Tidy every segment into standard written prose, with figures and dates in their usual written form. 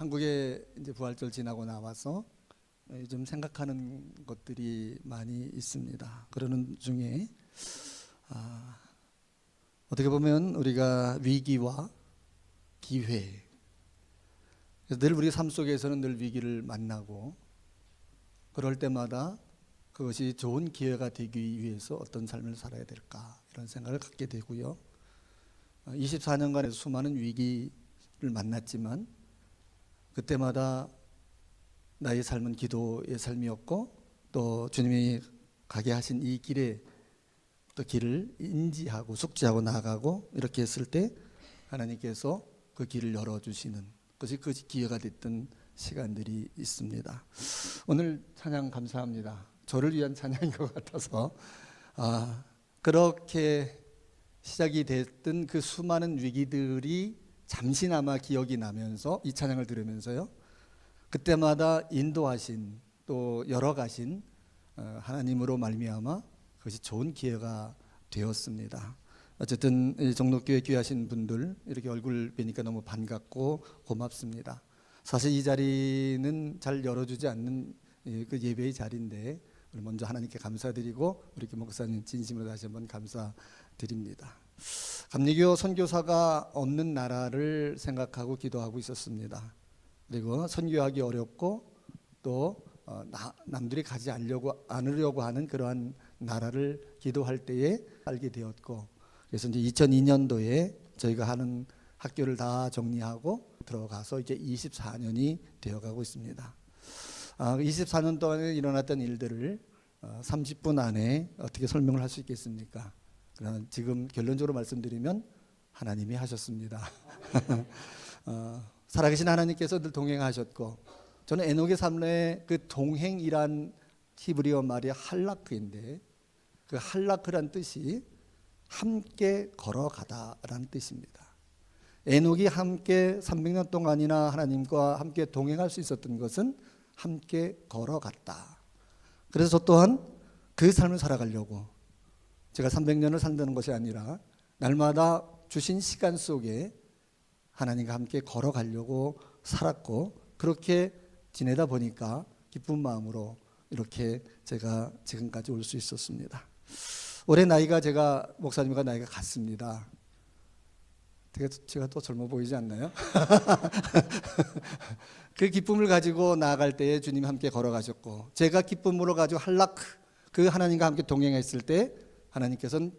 한국에 이제 부활절 지나고 나와서 좀 생각하는 것들이 많이 있습니다. 그러는 중에 어떻게 보면 우리가 위기와 기회, 그래서 늘 우리 삶 속에서는 늘 위기를 만나고 그럴 때마다 그것이 좋은 기회가 되기 위해서 어떤 삶을 살아야 될까 이런 생각을 갖게 되고요. 24년간의 수많은 위기를 만났지만 그때마다 나의 삶은 기도의 삶이었고 또 주님이 가게 하신 이 길에 또 길을 인지하고 숙지하고 나아가고 이렇게 했을 때 하나님께서 그 길을 열어주시는 것이 그 기회가 됐던 시간들이 있습니다. 오늘 찬양 감사합니다. 저를 위한 찬양인 것 같아서 그렇게 시작이 됐던 그 수많은 위기들이 잠시나마 기억이 나면서 이 찬양을 들으면서요, 그때마다 인도하신 또 열어가신 하나님으로 말미암아 그것이 좋은 기회가 되었습니다. 어쨌든 종로교회 귀하신 분들 이렇게 얼굴 뵈니까 너무 반갑고 고맙습니다. 사실 이 자리는 잘 열어주지 않는 그 예배의 자리인데 먼저 하나님께 감사드리고 우리 김 목사님 진심으로 다시 한번 감사드립니다. 감리교 선교사가 없는 나라를 생각하고 기도하고 있었습니다. 그리고 선교하기 어렵고 또 남들이 가지 않으려고 하는 그러한 나라를 기도할 때에 알게 되었고, 그래서 이제 2002년도에 저희가 하는 학교를 다 정리하고 들어가서 이제 24년이 되어가고 있습니다. 24년 동안에 일어났던 일들을 30분 안에 어떻게 설명을 할 수 있겠습니까? 그러나 지금 결론적으로 말씀드리면 하나님이 하셨습니다. 살아계신 하나님께서 늘 동행하셨고, 저는 에녹의 삶의 그 동행이란 히브리어 말이 할라크인데 그 할라크란 뜻이 함께 걸어가다라는 뜻입니다. 에녹이 함께 300년 동안이나 하나님과 함께 동행할 수 있었던 것은 함께 걸어갔다. 그래서 저 또한 그 삶을 살아가려고, 제가 300년을 산다는 것이 아니라 날마다 주신 시간 속에 하나님과 함께 걸어가려고 살았고, 그렇게 지내다 보니까 기쁜 마음으로 이렇게 제가 지금까지 올 수 있었습니다. 올해 나이가 제가 목사님과 나이가 같습니다. 제가 또 젊어 보이지 않나요? 그 기쁨을 가지고 나아갈 때에 주님이 함께 걸어가셨고, 제가 기쁨으로 가지고 그 하나님과 함께 동행했을 때 하나님께서는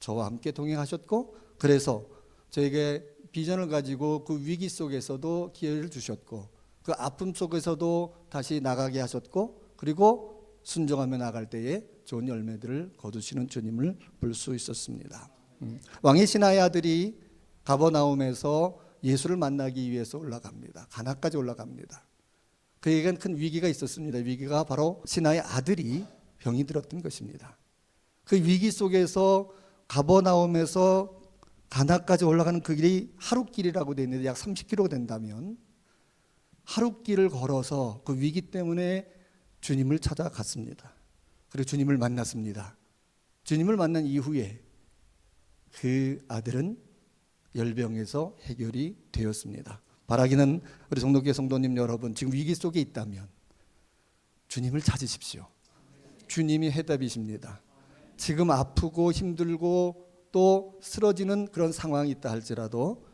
저와 함께 동행하셨고, 그래서 저에게 비전을 가지고 그 위기 속에서도 기회를 주셨고, 그 아픔 속에서도 다시 나가게 하셨고, 그리고 순종하며 나갈 때에 좋은 열매들을 거두시는 주님을 볼 수 있었습니다. 왕의 신하의 아들이 가버나움에서 예수를 만나기 위해서 올라갑니다. 가나까지 올라갑니다. 그에겐 큰 위기가 있었습니다. 위기가 바로 신하의 아들이 병이 들었던 것입니다. 그 위기 속에서 가버나움에서 가나까지 올라가는 그 길이 하룻길이라고 되어 있는데 약 30km 된다면 하룻길을 걸어서 그 위기 때문에 주님을 찾아갔습니다. 그리고 주님을 만났습니다. 주님을 만난 이후에 그 아들은 열병에서 해결이 되었습니다. 바라기는 우리 종로교회 성도님 여러분, 지금 위기 속에 있다면 주님을 찾으십시오. 주님이 해답이십니다. 지금 아프고 힘들고 또 쓰러지는 그런 상황이 있다 할지라도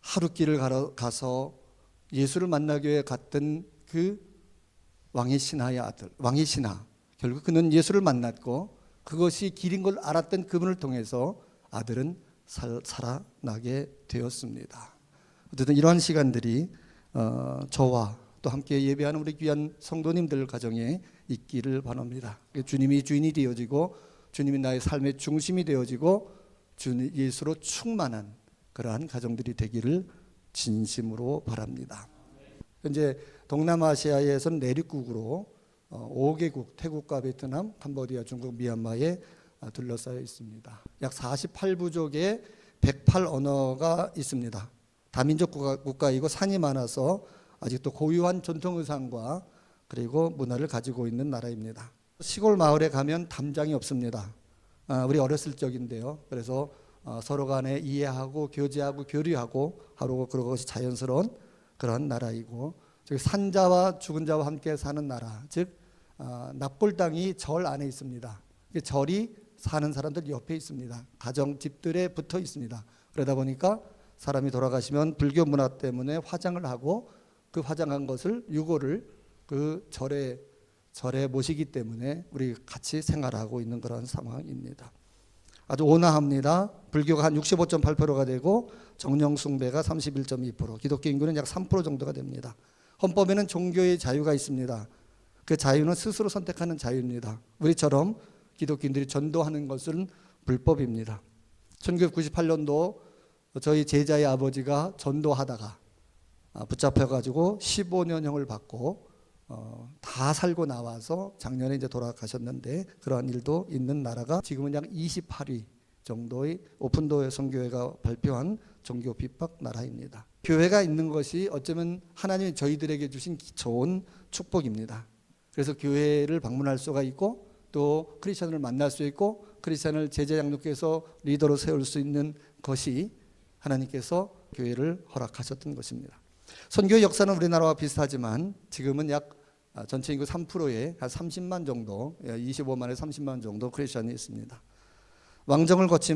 하룻길을 가서 예수를 만나기 위해 갔던 그 왕의 신하의 아들, 왕의 신하, 결국 그는 예수를 만났고 그것이 길인 걸 알았던 그분을 통해서 아들은 살아나게 되었습니다. 어쨌든 이러한 시간들이 저와 또 함께 예배하는 우리 귀한 성도님들 가정에 있기를 바랍니다. 주님이 주인이 되어지고 주님이 나의 삶의 중심이 되어지고 예수로 충만한 그러한 가정들이 되기를 진심으로 바랍니다. 현재 동남아시아에서는 내륙국으로 5개국, 태국과 베트남, 캄보디아, 중국, 미얀마에 둘러싸여 있습니다. 약 48부족의 108언어가 있습니다. 다민족 국가이고 산이 많아서 아직도 고유한 전통 의상과 그리고 문화를 가지고 있는 나라입니다. 시골 마을에 가면 담장이 없습니다. 우리 어렸을 적인데요. 그래서 서로 간에 이해하고 교제하고 교류하고 하고 그런 것이 자연스러운 그런 나라이고, 저기 산자와 죽은 자와 함께 사는 나라, 즉 납골 땅이 절 안에 있습니다. 절이 사는 사람들 옆에 있습니다. 가정 집들에 붙어 있습니다. 그러다 보니까 사람이 돌아가시면 불교 문화 때문에 화장을 하고 그 화장한 것을 유골을 그 절에 모시기 때문에 우리 같이 생활하고 있는 그런 상황입니다. 아주 온화합니다. 불교가 한 65.8%가 되고 정령 숭배가 31.2%, 기독교 인구는 약 3% 정도가 됩니다. 헌법에는 종교의 자유가 있습니다. 그 자유는 스스로 선택하는 자유입니다. 우리처럼 기독교인들이 전도하는 것은 불법입니다. 1998년도 저희 제자의 아버지가 전도하다가 붙잡혀가지고 15년형을 받고 다 살고 나와서 작년에 이제 돌아가셨는데, 그러한 일도 있는 나라가 지금은 약 28위 정도의 오픈도어 선교회가 발표한 종교 핍박 나라입니다. 교회가 있는 것이 어쩌면 하나님이 저희들에게 주신 좋은 축복입니다. 그래서 교회를 방문할 수가 있고 또 크리스천을 만날 수 있고 크리스천을 제자 양육해서 리더로 세울 수 있는 것이 하나님께서 교회를 허락하셨던 것입니다. 선교의 역사는 우리나라와 비슷하지만 지금은 약 전체 인구 3%에 한 30만 정도, 25만에 30만 정도 크리스천이 있습니다. 왕정을 거쳐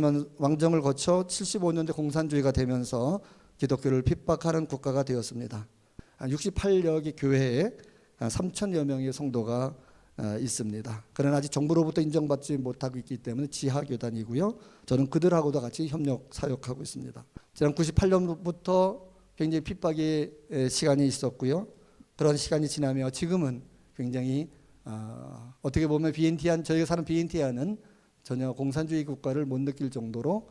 75년대 공산주의가 되면서 기독교를 핍박하는 국가가 되었습니다. 한 68여 개 교회에 한 3천여 명의 성도가 있습니다. 그러나 아직 정부로부터 인정받지 못하고 있기 때문에 지하교단이고요. 저는 그들하고도 같이 협력 사역하고 있습니다. 지난 98년부터 굉장히 핍박의 시간이 있었고요. 그런 시간이 지나며 지금은 굉장히 어떻게 보면 저희가 사는 비엔티아는 전혀 공산주의 국가를 못 느낄 정도로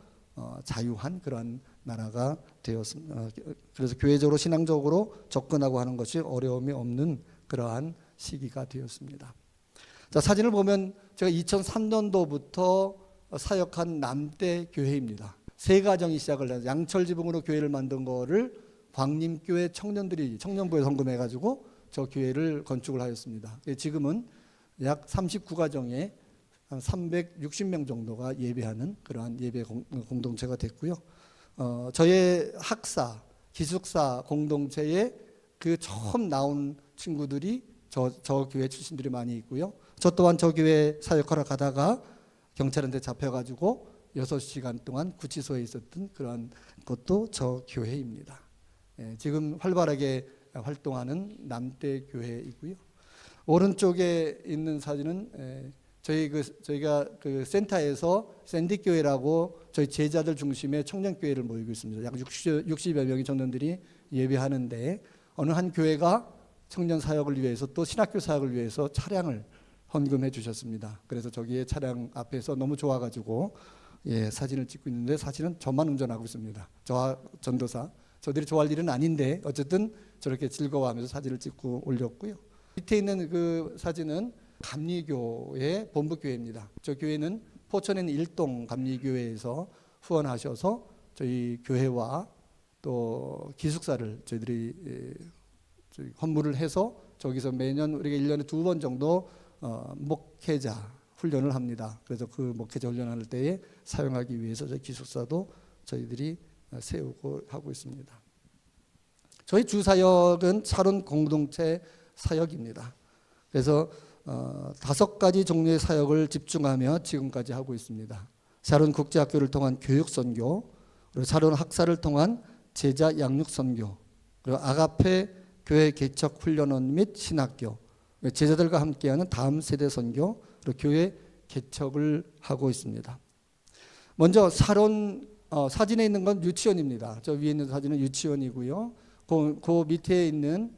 자유한 그런 나라가 되었습니다. 그래서 교회적으로 신앙적으로 접근하고 하는 것이 어려움이 없는 그러한 시기가 되었습니다. 자, 사진을 보면 제가 2003년도부터 사역한 남대 교회입니다. 세 가정이 시작을 해서 양철지붕으로 교회를 만든 거를 광림교회 청년부에 헌금해가지고 저 교회를 건축을 하였습니다. 지금은 약 39가정에 한 360명 정도가 예배하는 그러한 예배 공동체가 됐고요. 저의 학사, 기숙사 공동체에 그 처음 나온 친구들이 저 교회 출신들이 많이 있고요. 저 또한 저 교회 사역하러 가다가 경찰한테 잡혀가지고 6시간 동안 구치소에 있었던 그런 것도 저 교회입니다. 지금 활발하게 활동하는 남대 교회이고요. 오른쪽에 있는 사진은 저희가 그 센터에서 샌디교회라고 저희 제자들 중심의 청년교회를 모이고 있습니다. 약 60여 명의 청년들이 예배하는데 어느 한 교회가 청년 사역을 위해서 또 신학교 사역을 위해서 차량을 헌금해 주셨습니다. 그래서 저기에 차량 앞에서 너무 좋아가지고 사진을 찍고 있는데 사실은 저만 운전하고 있습니다. 저와 전도사. 저들이 좋아할 일은 아닌데 어쨌든 저렇게 즐거워하면서 사진을 찍고 올렸고요. 밑에 있는 그 사진은 감리교회 본부교회입니다. 저 교회는 포천에 있는 일동 감리교회에서 후원하셔서 저희 교회와 또 기숙사를 저희들이 헌물을 해서 저기서 매년 우리가 1년에 2번 정도 목회자 훈련을 합니다. 그래서 그 목회자 훈련할 때에 사용하기 위해서 저희 기숙사도 저희들이 세우고 하고 있습니다. 저희 주사역은 차론 공동체 사역입니다. 그래서 5가지 종류의 사역을 집중하며 지금까지 하고 있습니다. 차론 국제학교를 통한 교육선교, 그리고 차론 학사를 통한 제자 양육선교, 그리고 아가페 교회 개척 훈련원 및 신학교, 제자들과 함께하는 다음 세대 선교, 그리고 교회 개척을 하고 있습니다. 먼저 차론 사진에 있는 건 유치원입니다. 저 위에 있는 사진은 유치원이고요. 그 밑에 있는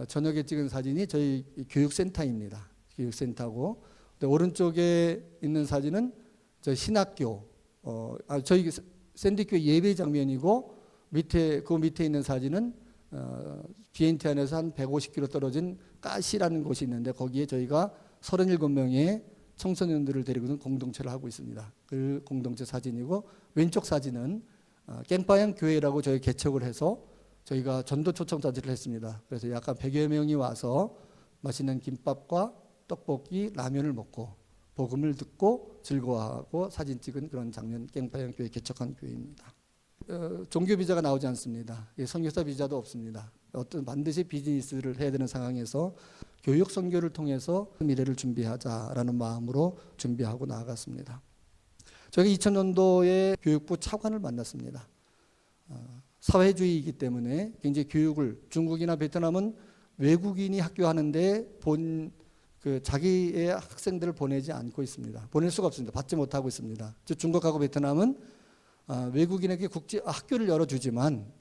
저녁에 찍은 사진이 저희 교육센터입니다. 교육센터고, 오른쪽에 있는 사진은 저희 신학교, 저희 샌디교회 예배 장면이고, 그 밑에 있는 사진은 비엔티안에서 한 150km 떨어진 까시라는 곳이 있는데 거기에 저희가 37명의 청소년들을 데리고는 공동체를 하고 있습니다. 그 공동체 사진이고, 왼쪽 사진은 깽파양 교회라고 저희 개척을 해서 저희가 전도 초청 잔치를 했습니다. 그래서 약간 100여 명이 와서 맛있는 김밥과 떡볶이, 라면을 먹고 복음을 듣고 즐거워하고 사진 찍은 그런 장면, 깽파양 교회 개척한 교회입니다. 종교 비자가 나오지 않습니다. 선교사 비자도 없습니다. 어떤 반드시 비즈니스를 해야 되는 상황에서 교육 선교를 통해서 미래를 준비하자라는 마음으로 준비하고 나아갔습니다. 저희가 2000년도에 교육부 차관을 만났습니다. 사회주의이기 때문에 굉장히 교육을, 중국이나 베트남은 외국인이 학교하는데 자기의 학생들을 보내지 않고 있습니다. 보낼 수가 없습니다. 받지 못하고 있습니다. 중국하고 베트남은 외국인에게 학교를 열어주지만,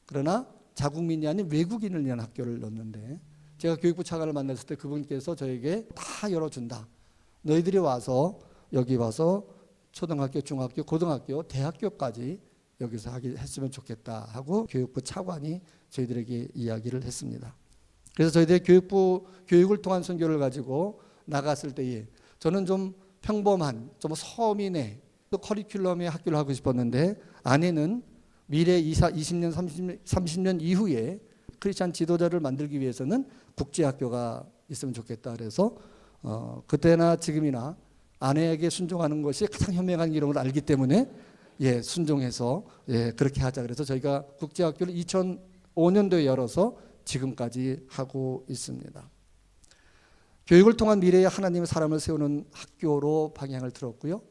그러나 자국민이 아닌 외국인을 위한 학교를 넣는데, 제가 교육부 차관을 만났을 때 그분께서 저에게 다 열어준다. 너희들이 와서 여기 와서 초등학교, 중학교, 고등학교, 대학교까지 여기서 했으면 좋겠다 하고 교육부 차관이 저희들에게 이야기를 했습니다. 그래서 저희들이 교육을 통한 선교를 가지고 나갔을 때에 저는 좀 평범한 좀 서민의 또 커리큘럼의 학교를 하고 싶었는데, 아내는 미래 20년 30년 이후에 크리스찬 지도자를 만들기 위해서는 국제학교가 있으면 좋겠다. 그래서 그때나 지금이나 아내에게 순종하는 것이 가장 현명한 길인 걸 알기 때문에 순종해서 그렇게 하자. 그래서 저희가 국제학교를 2005년도에 열어서 지금까지 하고 있습니다. 교육을 통한 미래의 하나님의 사람을 세우는 학교로 방향을 틀었고요.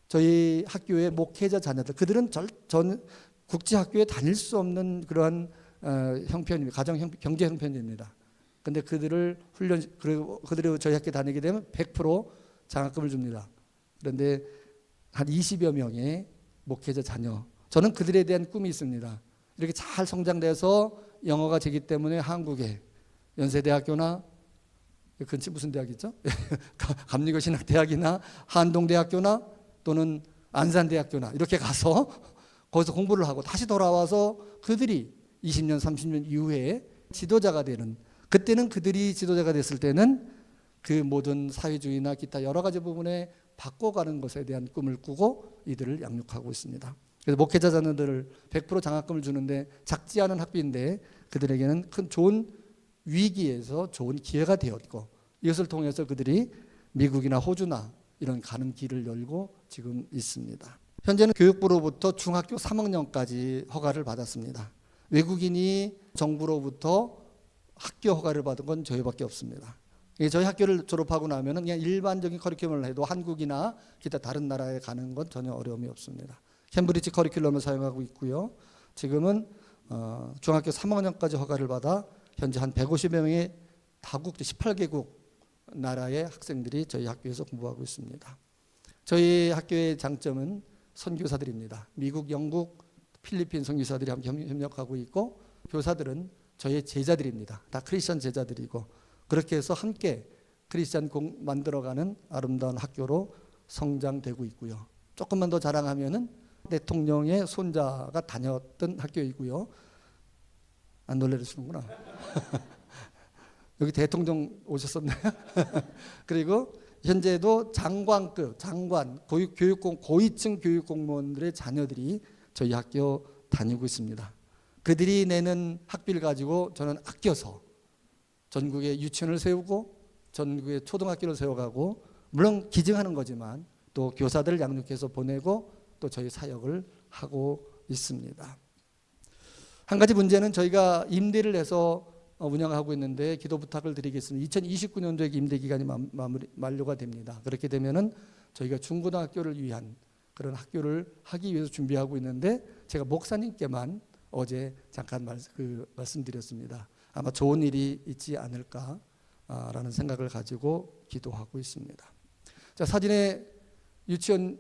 저희 학교의 목회자 자녀들, 그들은 전 국제학교에 다닐 수 없는 그러한 형편입니다. 경제 형편입니다. 근데 그들이 저희 학교에 다니게 되면 100% 장학금을 줍니다. 그런데 한 20여 명의 목회자 자녀, 저는 그들에 대한 꿈이 있습니다. 이렇게 잘 성장돼서 영어가 되기 때문에 한국에 연세대학교나 근처 무슨 대학이죠? 감리교신학대학이나 한동대학교나 또는 안산대학교나 이렇게 가서 거기서 공부를 하고 다시 돌아와서 그들이 20년 30년 이후에 지도자가 되는, 그때는 그들이 지도자가 됐을 때는 그 모든 사회주의나 기타 여러 가지 부분에 바꿔가는 것에 대한 꿈을 꾸고 이들을 양육하고 있습니다. 그래서 목회자 자녀들을 100% 장학금을 주는데 작지 않은 학비인데 그들에게는 큰 좋은 위기에서 좋은 기회가 되었고, 이것을 통해서 그들이 미국이나 호주나 이런 가는 길을 열고 지금 있습니다. 현재는 교육부로부터 중학교 3학년까지 허가를 받았습니다. 외국인이 정부로부터 학교 허가를 받은 건 저희밖에 없습니다. 저희 학교를 졸업하고 나면 그냥 일반적인 커리큘럼을 해도 한국이나 기타 다른 나라에 가는 건 전혀 어려움이 없습니다. 캠브리지 커리큘럼을 사용하고 있고요. 지금은 중학교 3학년까지 허가를 받아 현재 한 150여 명의 다국제 18개국 나라의 학생들이 저희 학교에서 공부하고 있습니다. 저희 학교의 장점은 선교사들입니다. 미국, 영국, 필리핀 선교사들이 함께 협력하고 있고, 교사들은 저희의 제자들입니다. 다 크리스천 제자들이고, 그렇게 해서 함께 크리스천 만들어가는 아름다운 학교로 성장되고 있고요. 조금만 더 자랑하면은 대통령의 손자가 다녔던 학교이고요. 안 놀래시는구나. 여기 대통령 오셨었나요? 그리고 현재도 장관급, 고위층 교육 공무원들의 자녀들이 저희 학교 다니고 있습니다. 그들이 내는 학비를 가지고 저는 아껴서 전국에 유치원을 세우고 전국에 초등학교를 세워가고, 물론 기증하는 거지만 또 교사들을 양육해서 보내고 또 저희 사역을 하고 있습니다. 한 가지 문제는 저희가 임대를 해서 운영하고 있는데 기도 부탁을 드리겠습니다. 2029년도에 임대 기간이 만료가 됩니다. 그렇게 되면은 저희가 중고등학교를 위한 그런 학교를 하기 위해서 준비하고 있는데, 제가 목사님께만 어제 잠깐 말씀드렸습니다. 아마 좋은 일이 있지 않을까라는 생각을 가지고 기도하고 있습니다. 자, 사진에 유치원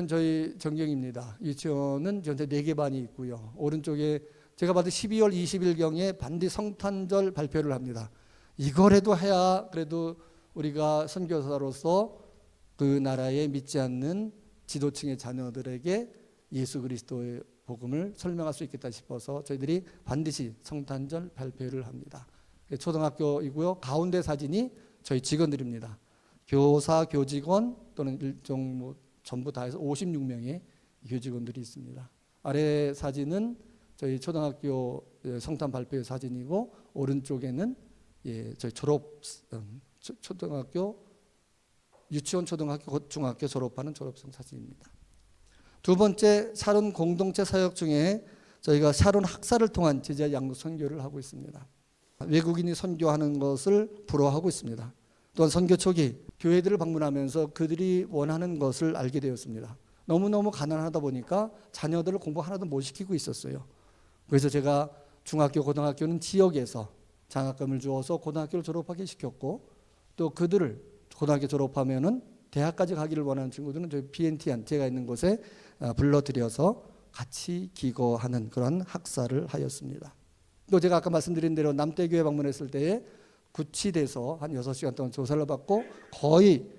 저희 전경입니다. 유치원은 현재 4개 반이 있고요. 오른쪽에 제가 봐도 12월 20일경에 반드시 성탄절 발표를 합니다. 이거라도 해야 그래도 우리가 선교사로서 그 나라에 믿지 않는 지도층의 자녀들에게 예수 그리스도의 복음을 설명할 수 있겠다 싶어서 저희들이 반드시 성탄절 발표를 합니다. 초등학교이고요. 가운데 사진이 저희 직원들입니다. 교사, 교직원 또는 일종 전부 다 해서 56명의 교직원들이 있습니다. 아래 사진은 저희 초등학교 성탄 발표의 사진이고, 오른쪽에는 저희 초등학교, 유치원, 초등학교, 중학교 졸업하는 졸업생 사진입니다. 두 번째 샤론 공동체 사역 중에 저희가 샤론 학사를 통한 제자 양육 선교를 하고 있습니다. 외국인이 선교하는 것을 부러워하고 있습니다. 또한 선교 초기 교회들을 방문하면서 그들이 원하는 것을 알게 되었습니다. 너무너무 가난하다 보니까 자녀들을 공부 하나도 못 시키고 있었어요. 그래서 제가 중학교, 고등학교는 지역에서 장학금을 주어서 고등학교를 졸업하게 시켰고, 또 그들을 고등학교 졸업하면은 대학까지 가기를 원하는 친구들은 저희 BNT한 제가 있는 곳에 불러들여서 같이 기거하는 그런 학사를 하였습니다. 또 제가 아까 말씀드린 대로 남대교회 방문했을 때에 구치돼서 한 6시간 동안 조사를 받고 거의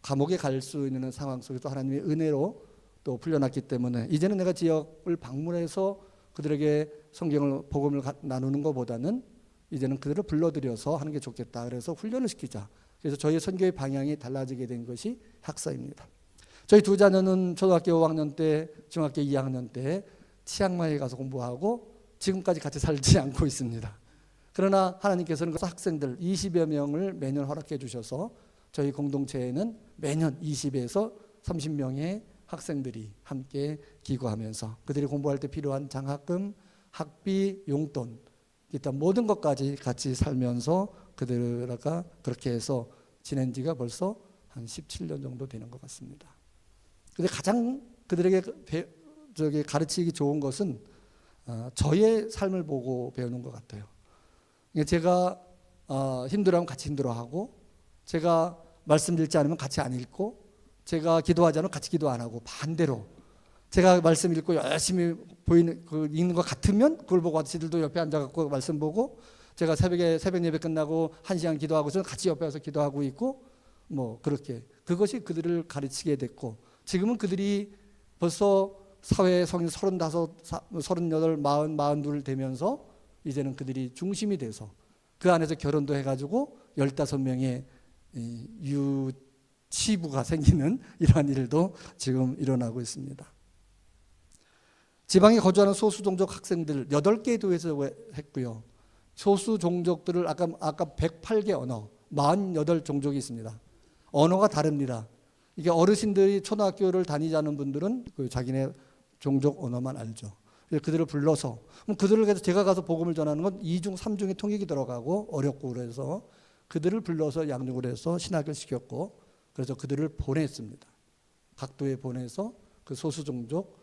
감옥에 갈 수 있는 상황 속에서 하나님의 은혜로 또 풀려났기 때문에 이제는 내가 지역을 방문해서 그들에게 성경을 복음을 나누는 것보다는 이제는 그들을 불러들여서 하는 게 좋겠다. 그래서 훈련을 시키자. 그래서 저희의 선교의 방향이 달라지게 된 것이 학사입니다. 저희 두 자녀는 초등학교 5학년 때, 중학교 2학년 때 치앙마이에 가서 공부하고 지금까지 같이 살지 않고 있습니다. 그러나 하나님께서는 그 학생들 20여 명을 매년 허락해 주셔서 저희 공동체에는 매년 20에서 30명의 학생들이 함께 기거하면서 그들이 공부할 때 필요한 장학금, 학비, 용돈, 일단 모든 것까지 같이 살면서 그들과 그렇게 해서 지낸 지가 벌써 한 17년 정도 되는 것 같습니다. 근데 가장 그들에게 가르치기 좋은 것은 저의 삶을 보고 배우는 것 같아요. 제가 힘들어하면 같이 힘들어하고, 제가 말씀 읽지 않으면 같이 안 읽고, 제가 기도하지 않으면 같이 기도 안 하고, 반대로 제가 말씀 읽고 열심히 보이는 읽는 것 같으면 그걸 보고 아저씨들도 옆에 앉아갖고 말씀 보고, 제가 새벽 예배 끝나고 1시간 기도하고서는 같이 옆에 와서 기도하고 있고, 뭐 그렇게 그것이 그들을 가르치게 됐고, 지금은 그들이 벌써 사회 성인 35, 38, 40, 42 되면서 이제는 그들이 중심이 돼서 그 안에서 결혼도 해가지고 15명의 유치부가 생기는 이러한 일도 지금 일어나고 있습니다. 지방에 거주하는 소수종족 학생들 8개 도에서 했고요. 소수종족들을 아까 108개 언어, 48종족이 있습니다. 언어가 다릅니다. 이게 어르신들이 초등학교를 다니자는 분들은 그 자기네 종족 언어만 알죠. 그들을 불러서, 그들을 해서 제가 가서 복음을 전하는 건 2중, 3중의 통역이 들어가고 어렵고, 그래서 그들을 불러서 양육을 해서 신학을 시켰고, 그래서 그들을 보냈습니다. 각도에 보내서 그 소수종족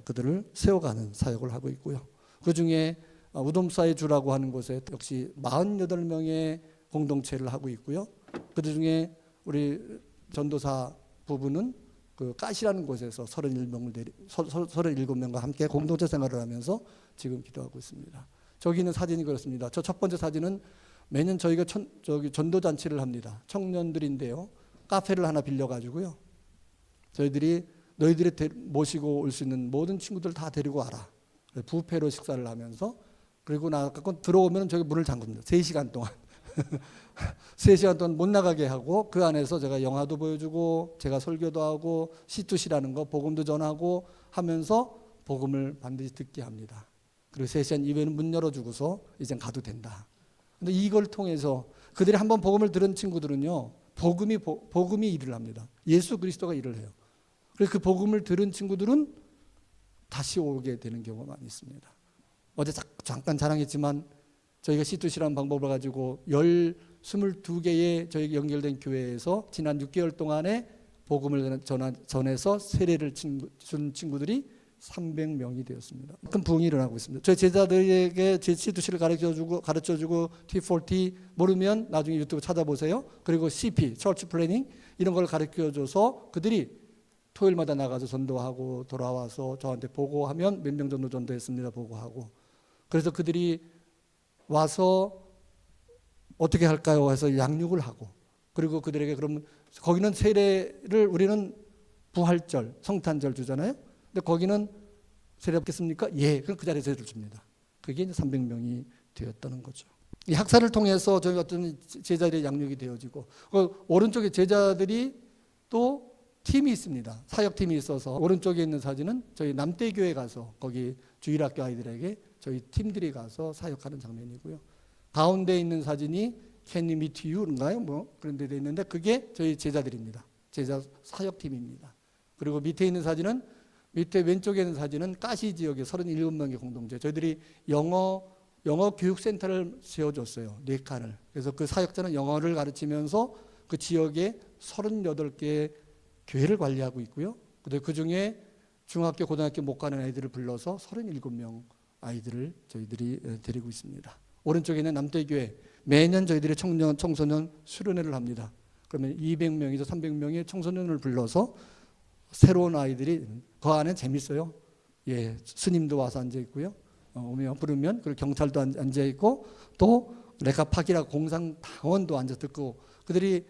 그들을 세워가는 사역을 하고 있고요. 그 중에 우돔사의 주라고 하는 곳에 역시 48명의 공동체를 하고 있고요. 그들 중에 우리 전도사 부부는 그 까시라는 곳에서 37명과 함께 공동체 생활을 하면서 지금 기도하고 있습니다. 저기 있는 사진이 그렇습니다. 저 첫 번째 사진은 매년 저희가 전도잔치를 합니다. 청년들인데요. 카페를 하나 빌려가지고요. 저희들이 너희들이 모시고 올 수 있는 모든 친구들 다 데리고 와라. 부페로 식사를 하면서, 그리고 나가고 들어오면 저기 문을 잠깁니다. 3시간 동안. 3시간 동안 못 나가게 하고, 그 안에서 제가 영화도 보여주고 제가 설교도 하고 C2C라는 거 복음도 전하고 하면서 복음을 반드시 듣게 합니다. 그리고 3시간 이후에는 문 열어주고서 이젠 가도 된다. 근데 이걸 통해서 그들이 한번 복음을 들은 친구들은요, 복음이 일을 합니다. 예수 그리스도가 일을 해요. 그래서 그 복음을 들은 친구들은 다시 오게 되는 경우가 많이 있습니다. 어제 잠깐 자랑했지만 저희가 C2C라는 방법을 가지고 22개의 저희 연결된 교회에서 지난 6개월 동안에 복음을 전해서 세례를 준 친구들이 300명이 되었습니다. 큰 부흥이 일어나고 있습니다. 저희 제자들에게 C2C를 가르쳐주고 T4T 모르면 나중에 유튜브 찾아보세요. 그리고 CP, Church Planning 이런 걸 가르쳐줘서 그들이 토요일마다 나가서 전도하고 돌아와서 저한테 보고하면 몇 명 정도 전도했습니다. 보고하고. 그래서 그들이 와서 어떻게 할까요? 해서 양육을 하고, 그리고 그들에게 그러면 거기는 세례를 우리는 부활절, 성탄절 주잖아요. 근데 거기는 세례 받겠습니까? 예. 그럼 그 자리에 세례를 줍니다. 그게 이제 300명이 되었다는 거죠. 이 학사를 통해서 저희 어떤 제자들의 양육이 되어지고, 오른쪽에 제자들이 또 팀이 있습니다. 사역팀이 있어서 오른쪽에 있는 사진은 저희 남대교회 가서 거기 주일학교 아이들에게 저희 팀들이 가서 사역하는 장면이고요. 가운데 있는 사진이 Can we meet you인가요? 뭐 그런 데 있는데 그게 저희 제자들입니다. 제자 사역팀입니다. 그리고 밑에 있는 사진은 밑에 왼쪽에 있는 사진은 가시 지역의 37명의 공동체. 저희들이 영어 교육센터를 세워줬어요. 4칸을. 그래서 그 사역자는 영어를 가르치면서 그 지역에 38개의 교회를 관리하고 있고요. 그 중에 중학교, 고등학교 못 가는 아이들을 불러서 37명 아이들을 저희들이 데리고 있습니다. 오른쪽에 있는 남대교회, 매년 저희들이 청소년 수련회를 합니다. 그러면 200명에서 300명의 청소년을 불러서 새로운 아이들이, 그 안에 재밌어요. 예, 스님도 와서 앉아 있고요. 오면 부르면, 그리고 경찰도 앉아 있고, 또 레카팍이라고 공상당원도 앉아 듣고, 그들이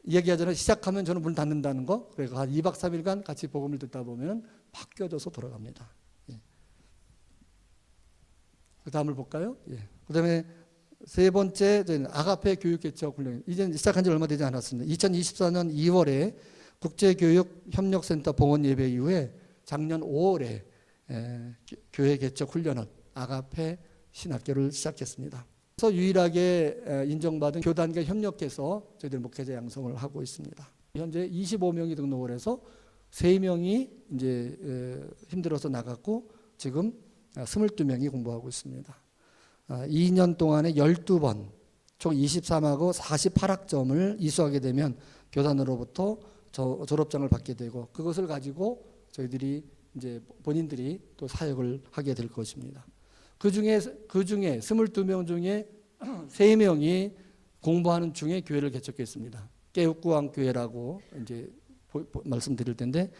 얘기하잖아요. 시작하면 저는 문 닫는다는 거. 그래서 한 2박 3일간 같이 복음을 듣다 보면 바뀌어져서 돌아갑니다. 예. 그 다음을 볼까요? 예. 그 다음에 세 번째, 아가페 교육개척 훈련. 이제 시작한 지 얼마 되지 않았습니다. 2024년 2월에 국제교육협력센터 봉헌 예배 이후에 작년 5월에 교회 개척 훈련을 아가페 신학교를 시작했습니다. 그래서 유일하게 인정받은 교단과 협력해서 저희들 목회자 양성을 하고 있습니다. 현재 25명이 등록을 해서 3명이 이제 힘들어서 나갔고 지금 22명이 공부하고 있습니다. 2년 동안에 12번 총 23하고 48학점을 이수하게 되면 교단으로부터 졸업장을 받게 되고 그것을 가지고 저희들이 이제 본인들이 또 사역을 하게 될 것입니다. 그 중에 22명 중에 3명이 공부하는 중에 교회를 개척했습니다. 깨우꾸왕 교회라고 이제 말씀드릴 텐데,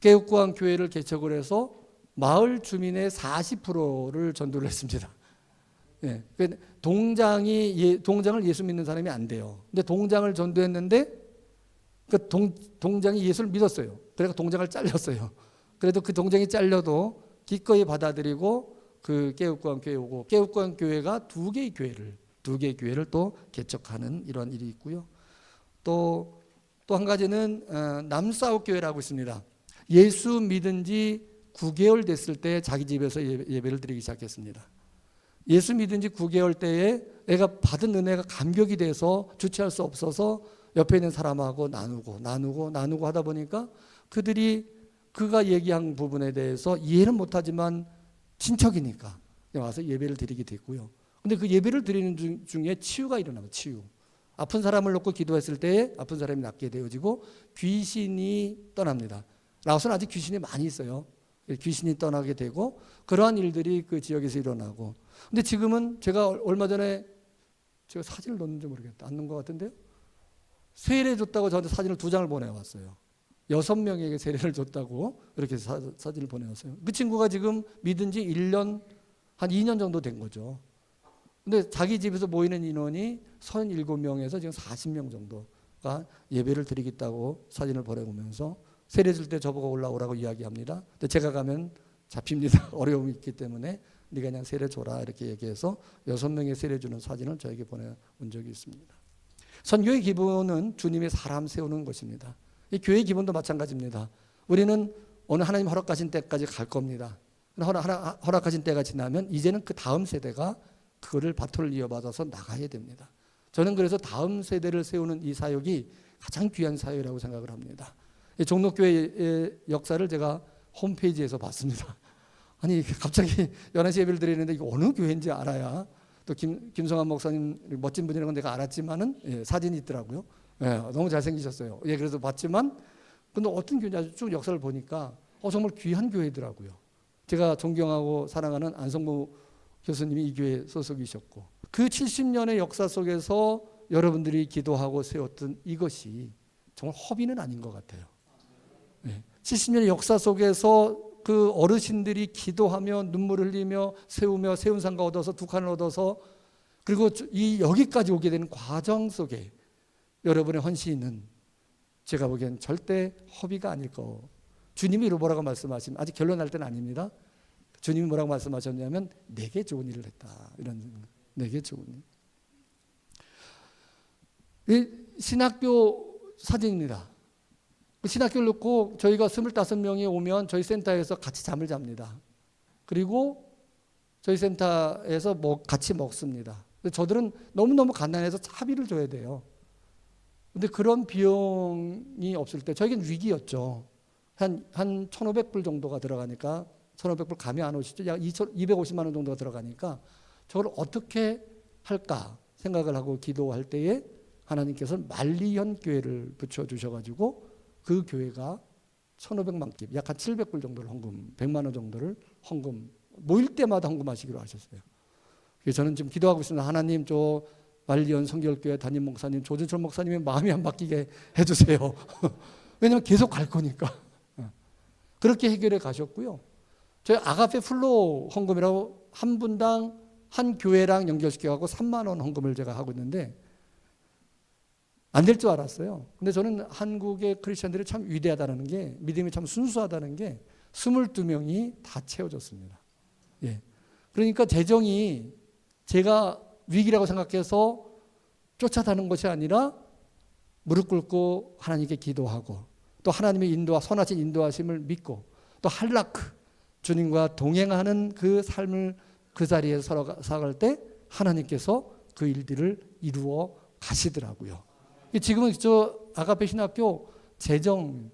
깨우꾸왕 교회를 개척을 해서 마을 주민의 40%를 전도를 했습니다. 예, 동장을 예수 믿는 사람이 안 돼요. 근데 동장을 전도했는데 그 동장이 예수를 믿었어요. 그래서 동장을 잘렸어요. 그래도 그 동장이 잘려도 기꺼이 받아들이고 그 깨우꾸왕 교회 오고, 깨우꾸왕 교회가 2개의 교회를 또 개척하는 이런 일이 있고요. 또 한 가지는 남사옥 교회라고 있습니다. 예수 믿은 지 9개월 됐을 때 자기 집에서 예배를 드리기 시작했습니다. 예수 믿은 지 9개월 때에 애가 받은 은혜가 감격이 돼서 주체할 수 없어서 옆에 있는 사람하고 나누고 하다 보니까 그가 얘기한 부분에 대해서 이해는 못하지만 친척이니까 와서 예배를 드리게 됐고요. 근데 그 예배를 드리는 중에 치유가 일어납니다. 치유. 아픈 사람을 놓고 기도했을 때 아픈 사람이 낫게 되어지고 귀신이 떠납니다. 라오스는 아직 귀신이 많이 있어요. 귀신이 떠나게 되고 그러한 일들이 그 지역에서 일어나고. 근데 지금은 제가 얼마 전에 제가 사진을 넣었는지 모르겠다. 안 넣은 것 같은데요. 세례 줬다고 저한테 사진을 2장을 보내왔어요. 6명에게 세례를 줬다고 그렇게 사진을 보내왔어요. 그 친구가 지금 믿은 지 1년, 한 2년 정도 된 거죠. 근데 자기 집에서 모이는 인원이 37명에서 지금 40명 정도가 예배를 드리겠다고 사진을 보내오면서 세례 줄 때 저보고 올라오라고 이야기합니다. 근데 제가 가면 잡힙니다. 어려움이 있기 때문에 네가 그냥 세례 줘라 이렇게 얘기해서 6명의 세례 주는 사진을 저에게 보내온 적이 있습니다. 선교의 기본은 주님의 사람 세우는 것입니다. 이 교회의 기본도 마찬가지입니다. 우리는 오늘 하나님 허락하신 때까지 갈 겁니다. 허락하신 때가 지나면 이제는 그 다음 세대가 그거를 바토를 이어받아서 나가야 됩니다. 저는 그래서 다음 세대를 세우는 이 사역이 가장 귀한 사역이라고 생각을 합니다. 종로교회의 역사를 제가 홈페이지에서 봤습니다. 아니 갑자기 11시 예배를 드리는데 이거 어느 교회인지 알아야, 또 김성환 목사님 멋진 분이라는 건 내가 알았지만은 사진이 있더라고요. 너무 잘생기셨어요. 그래서 봤지만 근데 어떤 교회인지 쭉 역사를 보니까 정말 귀한 교회더라고요. 제가 존경하고 사랑하는 안성모 교수님이 이 교회 소속이셨고, 그 70년의 역사 속에서 여러분들이 기도하고 세웠던 이것이 정말 허비는 아닌 것 같아요. 70년의 역사 속에서 그 어르신들이 기도하며 눈물을 흘리며 세운 상가 얻어서 2칸을 얻어서, 그리고 여기까지 오게 되는 과정 속에 여러분의 헌신은 제가 보기엔 절대 허비가 아닐 거. 주님이 뭐라고 말씀하시면, 아직 결론 날 때는 아닙니다. 주님이 뭐라고 말씀하셨냐면 내게 좋은 일을 했다. 이런, 내게 좋은 일. 이 신학교 사진입니다. 그 신학교를 놓고 저희가 25명이 오면 저희 센터에서 같이 잠을 잡니다. 그리고 저희 센터에서 같이 먹습니다. 저들은 너무너무 가난해서 차비를 줘야 돼요. 근데 그런 비용이 없을 때 저에겐 위기였죠. 한 1,500불 정도가 들어가니까 1,500불 감이 안 오시죠? 약 250만 원 정도가 들어가니까 저걸 어떻게 할까 생각을 하고 기도할 때에 하나님께서 만리현 교회를 붙여주셔가지고 그 교회가 1,500만 깁, 약 한 700불 정도를 헌금, 100만 원 정도를 헌금, 모일 때마다 헌금하시기로 하셨어요. 그래서 저는 지금 기도하고 있습니다. 하나님, 저 만리현 성결교회 담임 목사님, 조진철 목사님의 마음이 안 바뀌게 해주세요. 왜냐하면 계속 갈 거니까. 그렇게 해결해 가셨고요. 저희 아가페 플로 헌금이라고 한 분당 한 교회랑 연결시켜갖고 3만 원 헌금을 제가 하고 있는데 안 될 줄 알았어요. 근데 저는 한국의 크리스천들이 참 위대하다는 게, 믿음이 참 순수하다는 게 22명이 다 채워졌습니다. 예. 그러니까 재정이 제가 위기라고 생각해서 쫓아다는 것이 아니라 무릎 꿇고 하나님께 기도하고 또 하나님의 선하신 인도하심을 믿고 또 할라크, 주님과 동행하는 그 삶을 그 자리에 살아갈 때 하나님께서 그 일들을 이루어 가시더라고요. 지금은 저 아가페 신학교 재정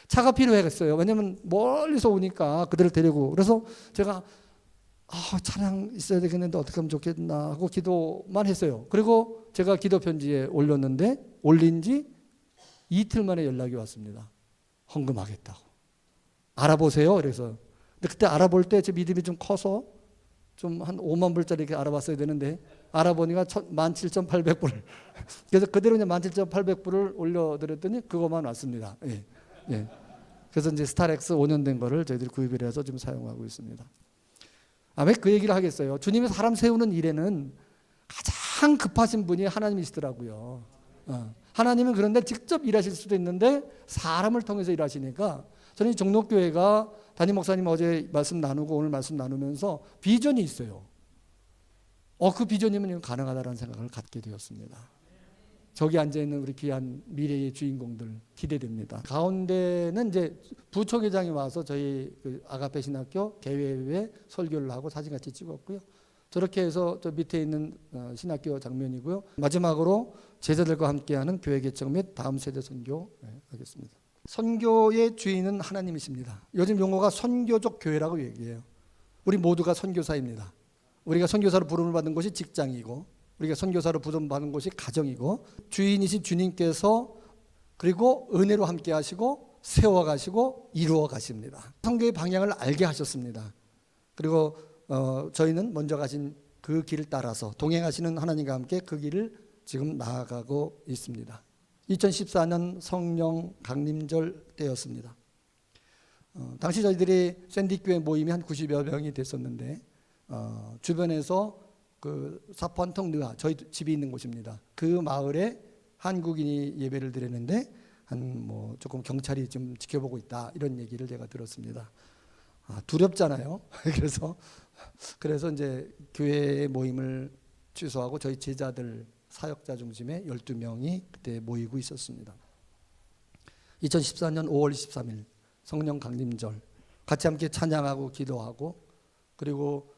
차가 필요했어요. 왜냐하면 멀리서 오니까 그들을 데리고. 그래서 제가 차량 있어야 되겠는데 어떻게 하면 좋겠나 하고 기도만 했어요. 그리고 제가 기도 편지에 올렸는데 올린 지 이틀 만에 연락이 왔습니다. 헌금하겠다고. 알아보세요. 그래서 근데 그때 알아볼 때 제 믿음이 좀 커서 좀 한 5만 불짜리 이렇게 알아봤어야 되는데 알아보니까 17,800불. 그래서 그대로 그냥 17,800불을 올려드렸더니 그것만 왔습니다. 예. 예. 그래서 이제 스타렉스 5년 된 거를 저희들이 구입을 해서 지금 사용하고 있습니다. 왜 그 얘기를 하겠어요? 주님이 사람 세우는 일에는 가장 급하신 분이 하나님이시더라고요. 하나님은 그런데 직접 일하실 수도 있는데 사람을 통해서 일하시니까 저는 이 종록교회가 담임 목사님 어제 말씀 나누고 오늘 말씀 나누면서 비전이 있어요. 그 비전이면 가능하다는 생각을 갖게 되었습니다. 저기 앉아있는 우리 귀한 미래의 주인공들 기대됩니다. 가운데는 이제 부총회장이 와서 저희 그 아가페 신학교 개회에 설교를 하고 사진 같이 찍었고요. 저렇게 해서 저 밑에 있는 신학교 장면이고요. 마지막으로 제자들과 함께하는 교회 개척 및 다음 세대 선교 하겠습니다. 선교의 주인은 하나님이십니다. 요즘 용어가 선교적 교회라고 얘기해요. 우리 모두가 선교사입니다. 우리가 선교사로 부름을 받은 것이 직장이고 우리가 선교사로 부름 받은 것이 가정이고 주인이신 주님께서 그리고 은혜로 함께 하시고 세워가시고 이루어 가십니다. 선교의 방향을 알게 하셨습니다. 그리고 저희는 먼저 가신 그 길을 따라서 동행하시는 하나님과 함께 그 길을 지금 나아가고 있습니다. 2014년 성령 강림절 때였습니다. 당시 저희들이 샌디교회 모임이 한 90여 명이 됐었는데 주변에서 그 사포안통 느아 저희 집이 있는 곳입니다. 그 마을에 한국인이 예배를 드렸는데 조금 경찰이 좀 지켜보고 있다 이런 얘기를 제가 들었습니다. 두렵잖아요. 그래서 이제 교회 모임을 취소하고 저희 제자들 사역자 중심의 12명이 그때 모이고 있었습니다. 2014년 5월 23일 성령 강림절 같이 함께 찬양하고 기도하고 그리고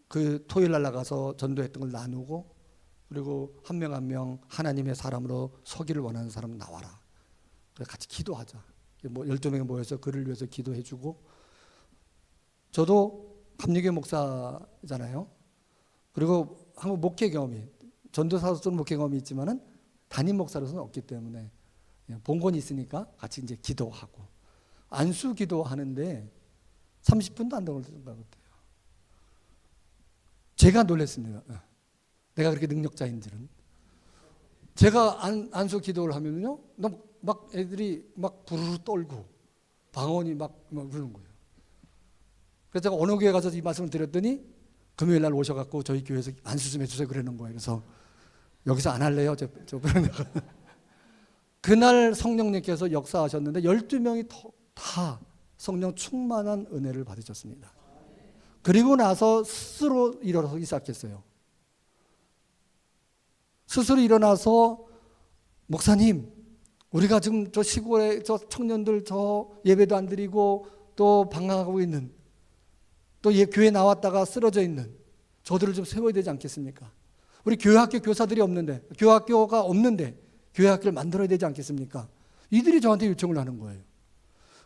그 토요일 날 나가서 전도했던 걸 나누고 그리고 한 명 한 명 하나님의 사람으로 서기를 원하는 사람 나와라. 그래서 같이 기도하자. 12명이 모여서 그를 위해서 기도해주고 저도 감리교 목사잖아요. 그리고 한국 목회 경험이 전도사로서는 목회 경험이 있지만은 담임 목사로서는 없기 때문에 본권이 있으니까 같이 이제 기도하고 안수 기도하는데 30분도 안 걸렸던 것 같아요. 제가 놀랐습니다. 내가 그렇게 능력자인지는. 제가 안수 기도를 하면요, 막 애들이 막 부르르 떨고 방언이 막 그러는 거예요. 그래서 제가 어느 교회 가서 이 말씀을 드렸더니 금요일 날 오셔갖고 저희 교회에서 안수 좀 해주세요 그러는 거예요. 그래서 여기서 안 할래요. 그날 성령님께서 역사하셨는데 12명이 다 성령 충만한 은혜를 받으셨습니다. 그리고 나서 스스로 일어나기 시작했어요. 스스로 일어나서 목사님 우리가 지금 저 시골에 저 청년들 저 예배도 안 드리고 또 방황하고 있는 또 교회 나왔다가 쓰러져 있는 저들을 좀 세워야 되지 않겠습니까? 우리 교회학교 교사들이 없는데 교회학교가 없는데 교회학교를 만들어야 되지 않겠습니까? 이들이 저한테 요청을 하는 거예요.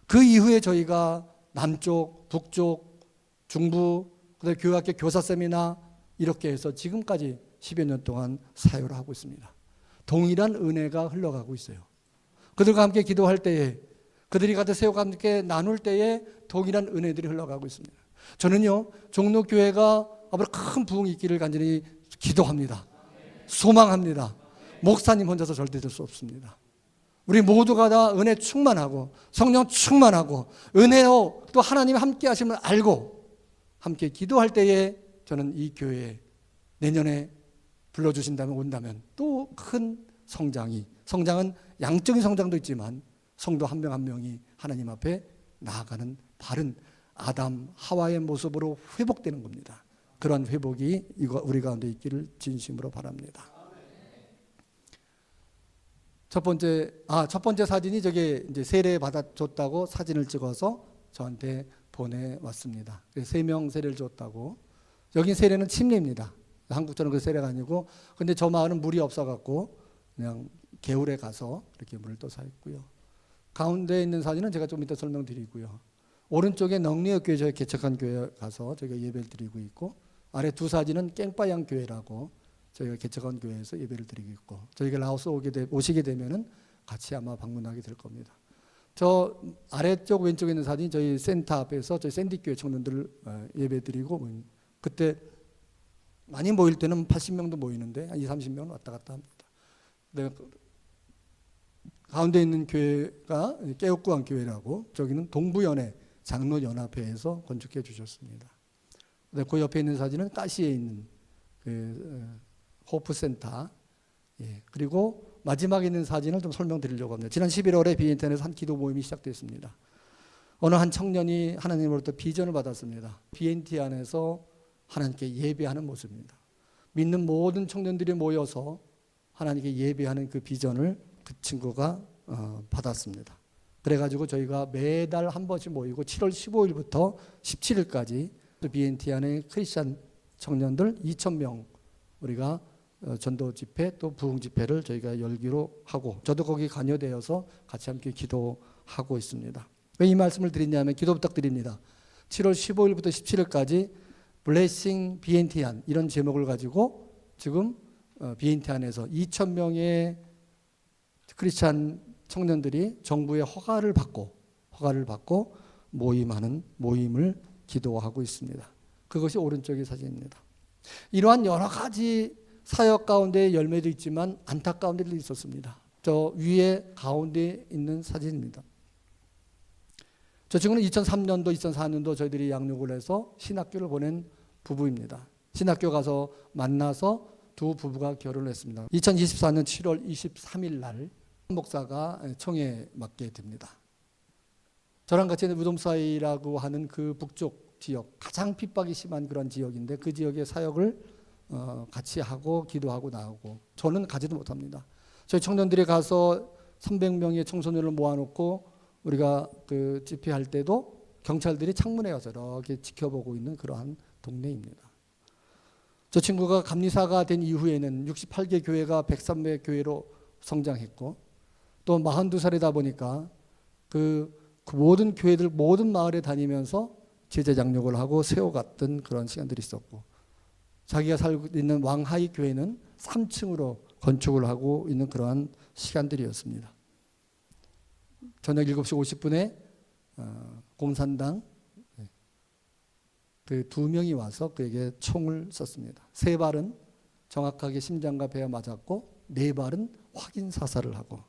그 이후에 저희가 남쪽, 북쪽, 중부, 그다음에 교회학교 교사 세미나 이렇게 해서 지금까지 10여 년 동안 사역을 하고 있습니다. 동일한 은혜가 흘러가고 있어요. 그들과 함께 기도할 때에, 그들이 가득 세우고 함께 나눌 때에 동일한 은혜들이 흘러가고 있습니다. 저는요, 종로교회가 앞으로 큰 부흥이 있기를 간절히 기도합니다. 소망합니다. 목사님 혼자서 절대 될 수 없습니다. 우리 모두가 다 은혜 충만하고 성령 충만하고 은혜로 또 하나님 함께 하심을 알고 함께 기도할 때에 저는 이 교회에 내년에 불러주신다면 온다면 또 큰 성장은 양적인 성장도 있지만 성도 한 명 한 명이 하나님 앞에 나아가는 바른 아담 하와의 모습으로 회복되는 겁니다. 그런 회복이 우리 가운데 있기를 진심으로 바랍니다. 첫 번째 사진이 저게 이제 세례 받아줬다고 사진을 찍어서 저한테 보내왔습니다. 3명 세례를 줬다고. 여긴 세례는 침례입니다. 한국처럼 그 세례가 아니고, 근데 저 마을은 물이 없어갖고 그냥 개울에 가서 이렇게 물을 떠서 했고요. 가운데 있는 사진은 제가 좀 이따 설명드리고요. 오른쪽에 넉리역 교회 저희 개척한 교회 가서 저희가 예배를 드리고 있고, 아래 두 사진은 깽빠양 교회라고 저희가 개척한 교회에서 예배를 드리고 있고, 저희가 라오스 오시게 되면은 같이 아마 방문하게 될 겁니다. 저 아래쪽 왼쪽에 있는 사진이 저희 센터 앞에서 저희 샌디교회 청년들 예배 드리고, 그때 많이 모일 때는 80명도 모이는데 한 20-30명은 왔다 갔다 합니다. 가운데 있는 교회가 깨옥구항 교회라고, 저기는 동부연회 장로연합회에서 건축해 주셨습니다. 그 옆에 있는 사진은 가시에 있는 그 호프센터. 그리고 마지막에 있는 사진을 좀 설명드리려고 합니다. 지난 11월에 비엔텐에서 한 기도 모임이 시작됐습니다. 어느 한 청년이 하나님으로부터 비전을 받았습니다. BNT 안에서 하나님께 예배하는 모습입니다. 믿는 모든 청년들이 모여서 하나님께 예배하는 그 비전을 그 친구가 받았습니다. 그래가지고 저희가 매달 한 번씩 모이고 7월 15일부터 17일까지 BNT 안에 크리스찬 청년들 2,000명 우리가 전도 집회 또 부흥 집회를 저희가 열기로 하고, 저도 거기 관여되어서 같이 함께 기도하고 있습니다. 왜 이 말씀을 드리냐면 기도 부탁드립니다. 7월 15일부터 17일까지 블레싱 BNT 안 이런 제목을 가지고 지금 BNT 안에서 2,000명의 크리스찬 청년들이 정부의 허가를 받고 모임하는 모임을 기도하고 있습니다. 그것이 오른쪽의 사진입니다. 이러한 여러 가지 사역 가운데 열매도 있지만 안타까운 일도 있었습니다. 저 위에 가운데 있는 사진입니다. 저 친구는 2003년도, 2004년도 저희들이 양육을 해서 신학교를 보낸 부부입니다. 신학교 가서 만나서 두 부부가 결혼을 했습니다. 2024년 7월 23일 날 목사가 청에 맡게 됩니다. 저랑 같이 무덤사이라고 하는 그 북쪽 지역, 가장 핍박이 심한 그런 지역인데 그 지역의 사역을 같이 하고 기도하고 나오고, 저는 가지도 못합니다. 저희 청년들이 가서 300명의 청소년을 모아놓고 우리가 그 집회할 때도 경찰들이 창문에 가서 이렇게 지켜보고 있는 그러한 동네입니다. 저 친구가 감리사가 된 이후에는 68개 교회가 103개 교회로 성장했고, 또 42살이다 보니까 그 모든 교회들 모든 마을에 다니면서 제자 장육을 하고 세워갔던 그런 시간들이 있었고, 자기가 살고 있는 왕하이 교회는 3층으로 건축을 하고 있는 그러한 시간들이었습니다. 저녁 7시 50분에 공산당 그 2명이 와서 그에게 총을 쐈습니다. 3발은 정확하게 심장과 배에 맞았고 4발은 확인 사살을 하고,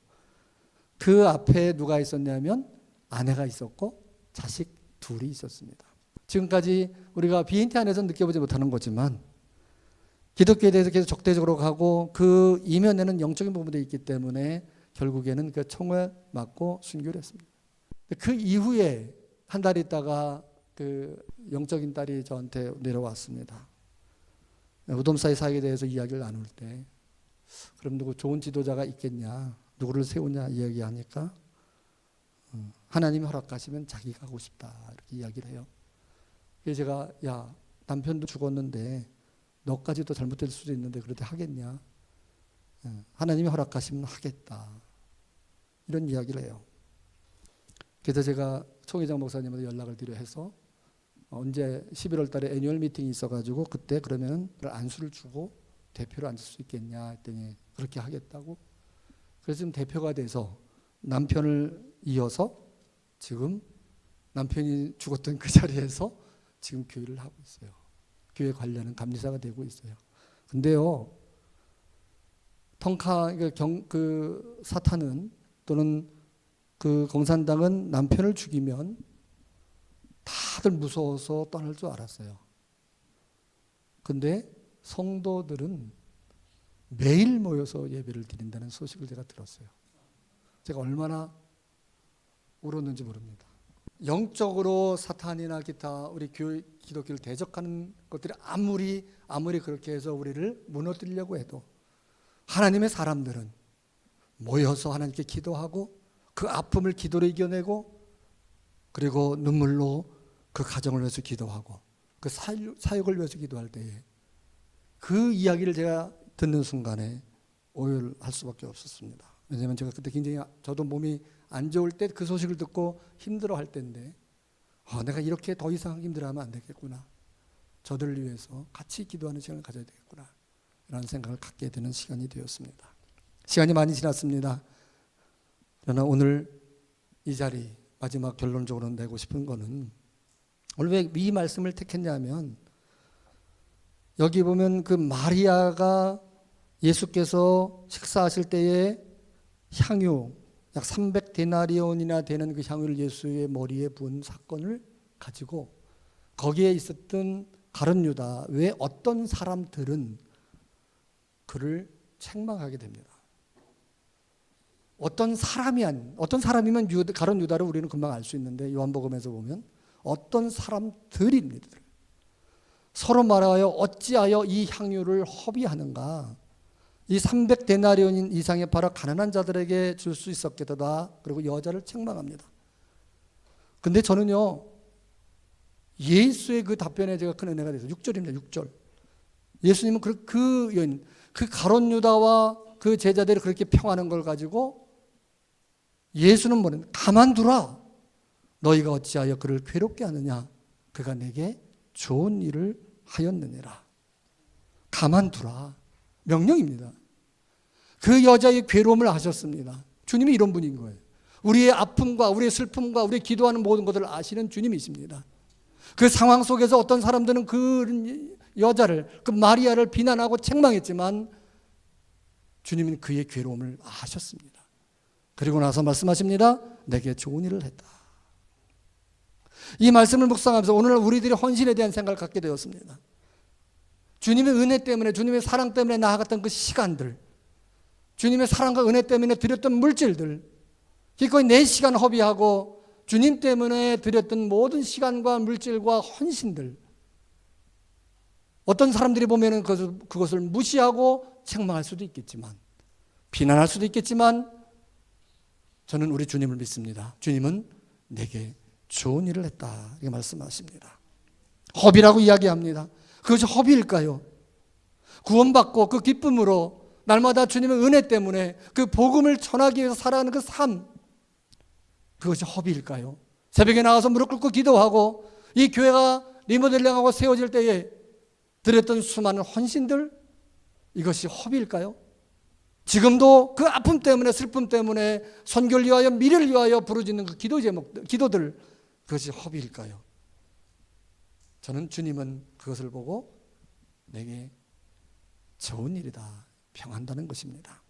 그 앞에 누가 있었냐면 아내가 있었고 자식 둘이 있었습니다. 지금까지 우리가 BNT 안에서 느껴보지 못하는 거지만 기독교에 대해서 계속 적대적으로 가고 그 이면에는 영적인 부분도 있기 때문에 결국에는 그 총을 맞고 순교를 했습니다. 그 이후에 한 달 있다가 그 영적인 딸이 저한테 내려왔습니다. 무덤사의 사역에 대해서 이야기를 나눌 때, 그럼 누구 좋은 지도자가 있겠냐, 누구를 세우냐 이야기하니까 하나님이 허락하시면 자기가 하고 싶다 이렇게 이야기를 해요. 그래서 제가 야, 남편도 죽었는데 너까지도 잘못될 수도 있는데 그래도 하겠냐, 하나님이 허락하시면 하겠다 이런 이야기를 해요. 그래서 제가 총회장 목사님한테 연락을 드려 해서 언제 11월 달에 애뉴얼 미팅이 있어가지고 그때 그러면 안수를 주고 대표로 앉을 수 있겠냐 했더니 그렇게 하겠다고. 그래서 지금 대표가 돼서 남편을 이어서 지금 남편이 죽었던 그 자리에서 지금 교회를 하고 있어요. 교회 관리하는 감리사가 되고 있어요. 근데요, 그 사탄은 또는 그 공산당은 남편을 죽이면 다들 무서워서 떠날 줄 알았어요. 근데 성도들은 매일 모여서 예배를 드린다는 소식을 제가 들었어요. 제가 얼마나 울었는지 모릅니다. 영적으로 사탄이나 기타 우리 기독교를 대적하는 것들이 아무리 그렇게 해서 우리를 무너뜨리려고 해도 하나님의 사람들은 모여서 하나님께 기도하고 그 아픔을 기도로 이겨내고 그리고 눈물로 그 가정을 위해서 기도하고 그 사역을 위해서 기도할 때에 그 이야기를 제가 듣는 순간에 오열할 수밖에 없었습니다. 왜냐하면 제가 그때 굉장히 저도 몸이 안 좋을 때 그 소식을 듣고 힘들어할 때인데 내가 이렇게 더 이상 힘들어하면 안 되겠구나. 저들을 위해서 같이 기도하는 시간을 가져야 되겠구나 라는 생각을 갖게 되는 시간이 되었습니다. 시간이 많이 지났습니다. 그러나 오늘 이 자리 마지막 결론적으로 내고 싶은 거는 오늘 왜 이 말씀을 택했냐면 여기 보면 그 마리아가 예수께서 식사하실 때에 향유 약 300데나리온이나 되는 그 향유를 예수의 머리에 부은 사건을 가지고 거기에 있었던 가룟 유다 외 어떤 사람들은 그를 책망하게 됩니다. 어떤 사람이면 가룟 유다를 우리는 금방 알 수 있는데 요한복음에서 보면 어떤 사람들입니다. 서로 말하여 어찌하여 이 향유를 허비하는가? 이 300데나리온 이상의 팔아 가난한 자들에게 줄 수 있었겠다. 그리고 여자를 책망합니다. 근데 저는요, 예수의 그 답변에 제가 큰 은혜가 돼서 6절입니다. 6절. 예수님은 그 여인, 그 가룟 유다와 그 제자들이 그렇게 평하는 걸 가지고 예수는 뭐냐면 가만두라. 너희가 어찌하여 그를 괴롭게 하느냐? 그가 내게 좋은 일을 하였느니라. 가만두라. 명령입니다. 그 여자의 괴로움을 아셨습니다. 주님이 이런 분인 거예요. 우리의 아픔과 우리의 슬픔과 우리의 기도하는 모든 것을 아시는 주님이십니다. 그 상황 속에서 어떤 사람들은 그 여자를, 그 마리아를 비난하고 책망했지만 주님은 그의 괴로움을 아셨습니다. 그리고 나서 말씀하십니다. 내게 좋은 일을 했다. 이 말씀을 묵상하면서 오늘날 우리들의 헌신에 대한 생각을 갖게 되었습니다. 주님의 은혜 때문에, 주님의 사랑 때문에 나아갔던 그 시간들, 주님의 사랑과 은혜 때문에 드렸던 물질들, 기꺼이 내 시간 허비하고 주님 때문에 드렸던 모든 시간과 물질과 헌신들, 어떤 사람들이 보면 그것을 무시하고 책망할 수도 있겠지만, 비난할 수도 있겠지만, 저는 우리 주님을 믿습니다. 주님은 내게 좋은 일을 했다 이렇게 말씀하십니다. 허비라고 이야기합니다. 그것이 허비일까요? 구원받고 그 기쁨으로 날마다 주님의 은혜 때문에 그 복음을 전하기 위해서 살아가는 그 삶, 그것이 허비일까요? 새벽에 나가서 무릎 꿇고 기도하고 이 교회가 리모델링하고 세워질 때에 드렸던 수많은 헌신들, 이것이 허비일까요? 지금도 그 아픔 때문에, 슬픔 때문에 선교를 위하여, 미래를 위하여 부르짖는 그 기도 제목들, 기도들, 그것이 허비일까요? 저는 주님은 그것을 보고 내게 좋은 일이다 평한다는 것입니다.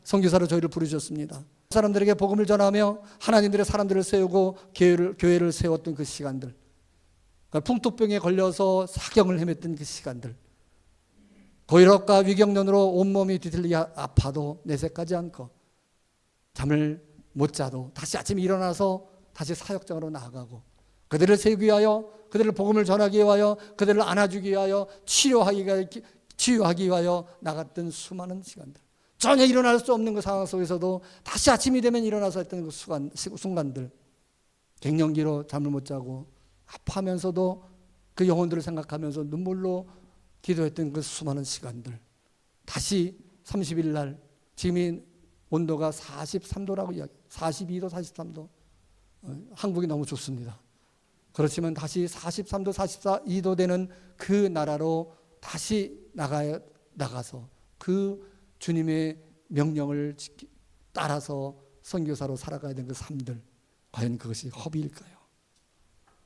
선교사로 저희를 부르셨습니다. 사람들에게 복음을 전하며 하나님들의 사람들을 세우고 교회를 세웠던 그 시간들, 풍토병에 걸려서 사경을 헤맸던 그 시간들, 고혈압과 위경련으로 온몸이 뒤틀리게 아파도 내색하지 않고 잠을 못 자도 다시 아침에 일어나서 다시 사역장으로 나아가고 그들을 세우기 위하여, 그들을 복음을 전하기 위하여, 그들을 안아주기 위하여, 치유하기 위하여 나갔던 수많은 시간들, 전혀 일어날 수 없는 그 상황 속에서도 다시 아침이 되면 일어나서 했던 그 순간들, 갱년기로 잠을 못 자고 아파하면서도 그 영혼들을 생각하면서 눈물로 기도했던 그 수많은 시간들, 다시 30일 날 지금이 온도가 43도라고 이야기, 42도, 43도, 한국이 너무 좋습니다. 그렇지만 다시 43도, 44도 되는 그 나라로 다시 나가서 그 주님의 명령을 따라서 선교사로 살아가야 되는 그 삶들, 과연 그것이 허비일까요?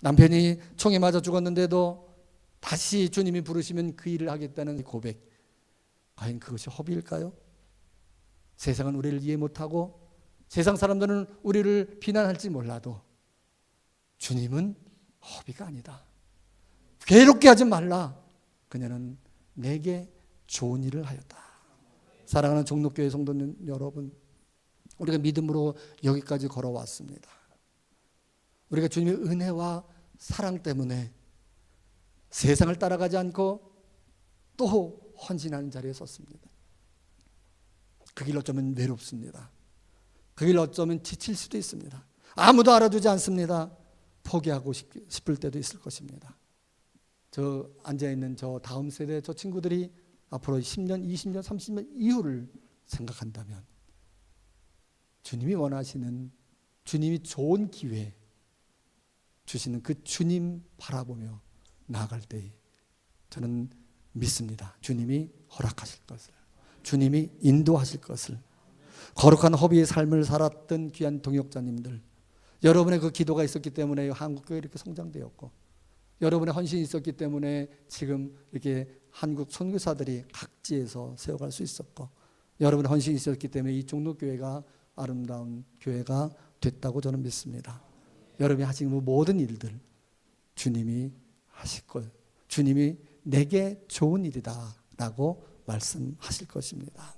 남편이 총에 맞아 죽었는데도 다시 주님이 부르시면 그 일을 하겠다는 고백, 과연 그것이 허비일까요? 세상은 우리를 이해 못하고 세상 사람들은 우리를 비난할지 몰라도 주님은 허비가 아니다. 괴롭게 하지 말라. 그녀는 내게 좋은 일을 하였다. 사랑하는 종록교회 성도님 여러분, 우리가 믿음으로 여기까지 걸어왔습니다. 우리가 주님의 은혜와 사랑 때문에 세상을 따라가지 않고 또 헌신하는 자리에 섰습니다. 그 길 어쩌면 외롭습니다. 그 길 어쩌면 지칠 수도 있습니다. 아무도 알아두지 않습니다. 포기하고 싶을 때도 있을 것입니다. 저 앉아있는 저 다음 세대 저 친구들이 앞으로 10년, 20년, 30년 이후를 생각한다면 주님이 원하시는, 주님이 좋은 기회 주시는 그 주님 바라보며 나아갈 때 저는 믿습니다. 주님이 허락하실 것을, 주님이 인도하실 것을. 거룩한 허비의 삶을 살았던 귀한 동역자님들, 여러분의 그 기도가 있었기 때문에 한국교회 이렇게 성장되었고, 여러분의 헌신이 있었기 때문에 지금 이렇게 한국 선교사들이 각지에서 세워갈 수 있었고, 여러분의 헌신이 있었기 때문에 이 종로교회가 아름다운 교회가 됐다고 저는 믿습니다. 여러분이 하신 모든 일들 주님이 하실 거예요. 주님이 내게 좋은 일이다 라고 말씀하실 것입니다.